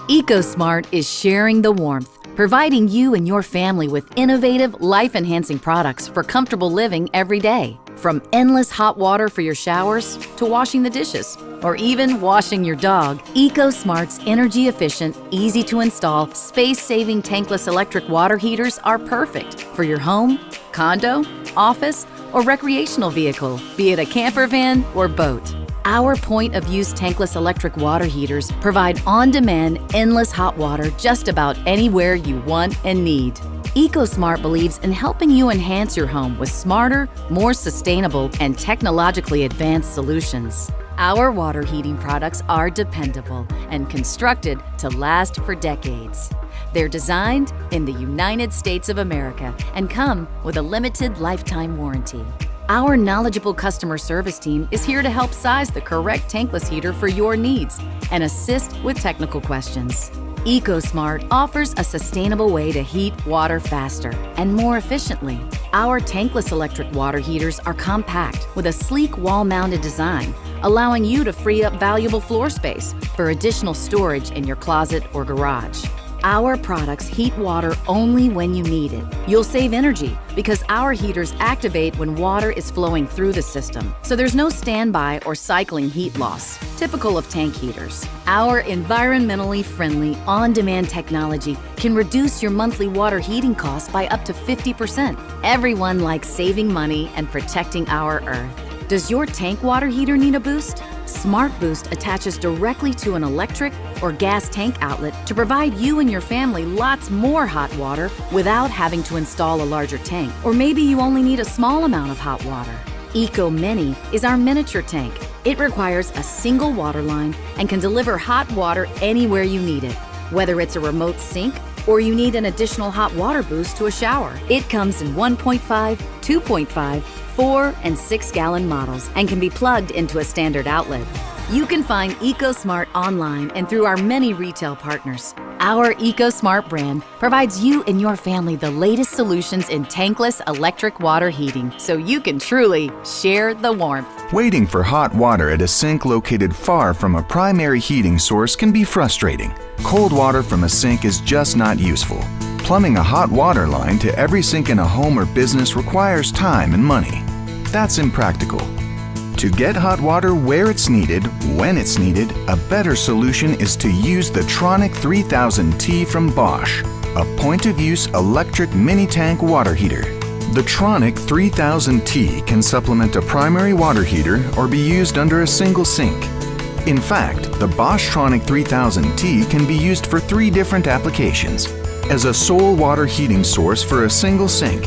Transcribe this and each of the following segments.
ecosmart is sharing the warmth, providing you and your family with innovative, life-enhancing products for comfortable living every day. From endless hot water for your showers to washing the dishes, or even washing your dog, ecosmart's energy-efficient, easy-to-install, space-saving tankless electric water heaters are perfect for your home, condo, office, or recreational vehicle, be it a camper van or boat. Our point-of-use tankless electric water heaters provide on-demand, endless hot water just about anywhere you want and need. ecosmart believes in helping you enhance your home with smarter, more sustainable, and technologically advanced solutions. Our water heating products are dependable and constructed to last for decades. They're designed in the United States of America and come with a limited lifetime warranty. Our knowledgeable customer service team is here to help size the correct tankless heater for your needs and assist with technical questions. ecosmart offers a sustainable way to heat water faster and more efficiently. Our tankless electric water heaters are compact with a sleek wall-mounted design, allowing you to free up valuable floor space for additional storage in your closet or garage. Our products heat water only when you need it. You'll save energy because our heaters activate when water is flowing through the system, so there's no standby or cycling heat loss, typical of tank heaters. Our environmentally friendly, on-demand technology can reduce your monthly water heating costs by up to 50%. Everyone likes saving money and protecting our Earth. Does your tank water heater need a boost? Smart Boost attaches directly to an electric or gas tank outlet to provide you and your family lots more hot water without having to install a larger tank. Or maybe you only need a small amount of hot water. Eco Mini is our miniature tank. It requires a single water line and can deliver hot water anywhere you need it. Whether it's a remote sink or you need an additional hot water boost to a shower. It comes in 1.5, 2.5, 4 and 6 gallon models and can be plugged into a standard outlet. You can find ecosmart online and through our many retail partners. Our ecosmart brand provides you and your family the latest solutions in tankless electric water heating, so you can truly share the warmth. Waiting for hot water at a sink located far from a primary heating source can be frustrating. Cold water from a sink is just not useful. Plumbing a hot water line to every sink in a home or business requires time and money. That's impractical. To get hot water where it's needed, when it's needed, a better solution is to use the Tronic 3000T from Bosch, a point-of-use electric mini-tank water heater. The Tronic 3000T can supplement a primary water heater or be used under a single sink. In fact, the Bosch Tronic 3000T can be used for 3 different applications: as a sole water heating source for a single sink,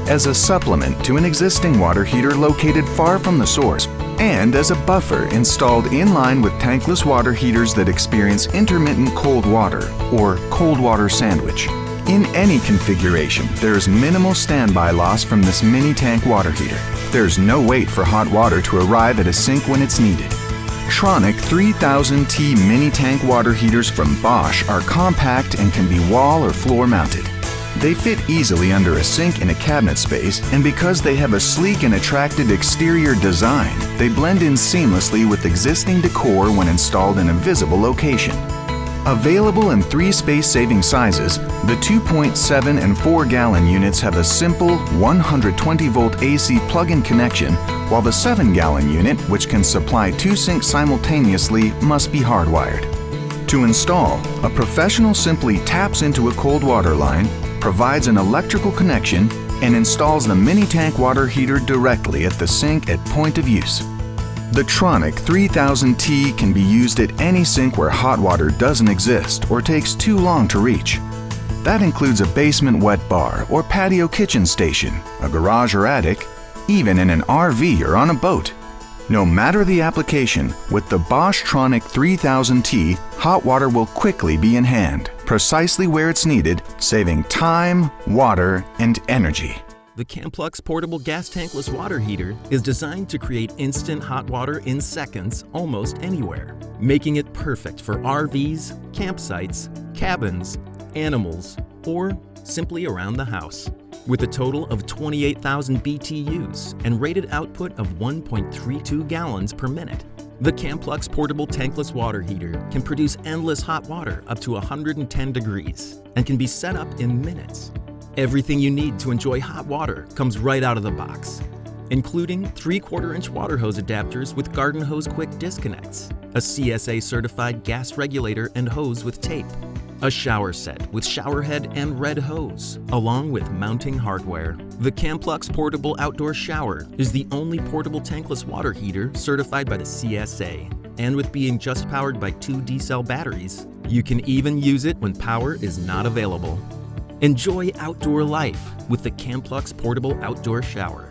as a supplement to an existing water heater located far from the source, and as a buffer installed in line with tankless water heaters that experience intermittent cold water or cold water sandwich. In any configuration, there is minimal standby loss from this mini tank water heater. There's no wait for hot water to arrive at a sink when it's needed. Tronic 3000T mini tank water heaters from Bosch are compact and can be wall or floor mounted. They fit easily under a sink in a cabinet space, and because they have a sleek and attractive exterior design, they blend in seamlessly with existing decor when installed in a visible location. Available in 3 space-saving sizes, the 2.7 and 4 gallon units have a simple 120-volt AC plug-in connection, while the 7 gallon unit, which can supply 2 sinks simultaneously, must be hardwired. To install, a professional simply taps into a cold water line, provides an electrical connection, and installs the mini tank water heater directly at the sink at point of use. The Tronic 3000T can be used at any sink where hot water doesn't exist or takes too long to reach. That includes a basement wet bar or patio kitchen station, a garage or attic, even in an RV or on a boat. No matter the application, with the Bosch Tronic 3000T, hot water will quickly be in hand, precisely where it's needed, saving time, water, and energy. The Camplux portable gas tankless water heater is designed to create instant hot water in seconds almost anywhere, making it perfect for RVs, campsites, cabins, animals, or simply around the house. With a total of 28,000 BTUs and rated output of 1.32 gallons per minute, The Camplux portable tankless water heater can produce endless hot water up to 110 degrees and can be set up in minutes. Everything you need to enjoy hot water comes right out of the box, including 3/4-inch water hose adapters with garden hose quick disconnects, a CSA certified gas regulator and hose with tape, a shower set with shower head and red hose, along with mounting hardware. The Camplux portable outdoor shower is the only portable tankless water heater certified by the CSA. And with being just powered by 2 D-cell batteries, you can even use it when power is not available. Enjoy outdoor life with the Camplux portable outdoor shower.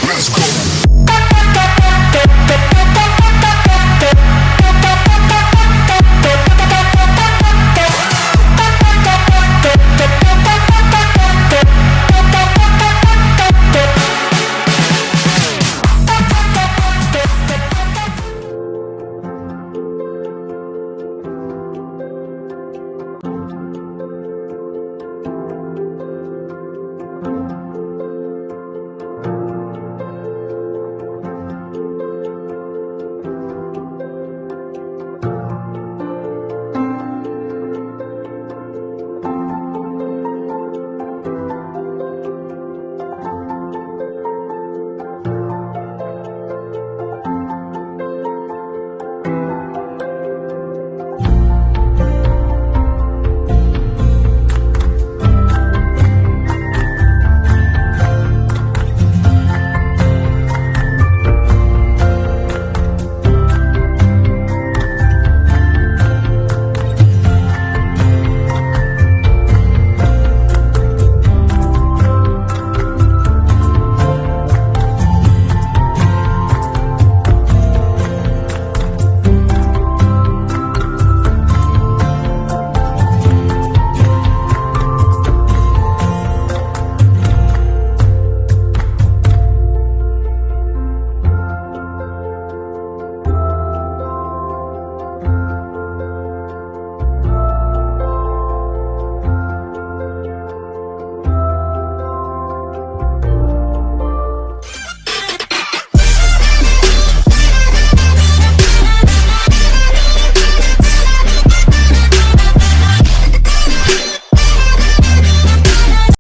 Let's go.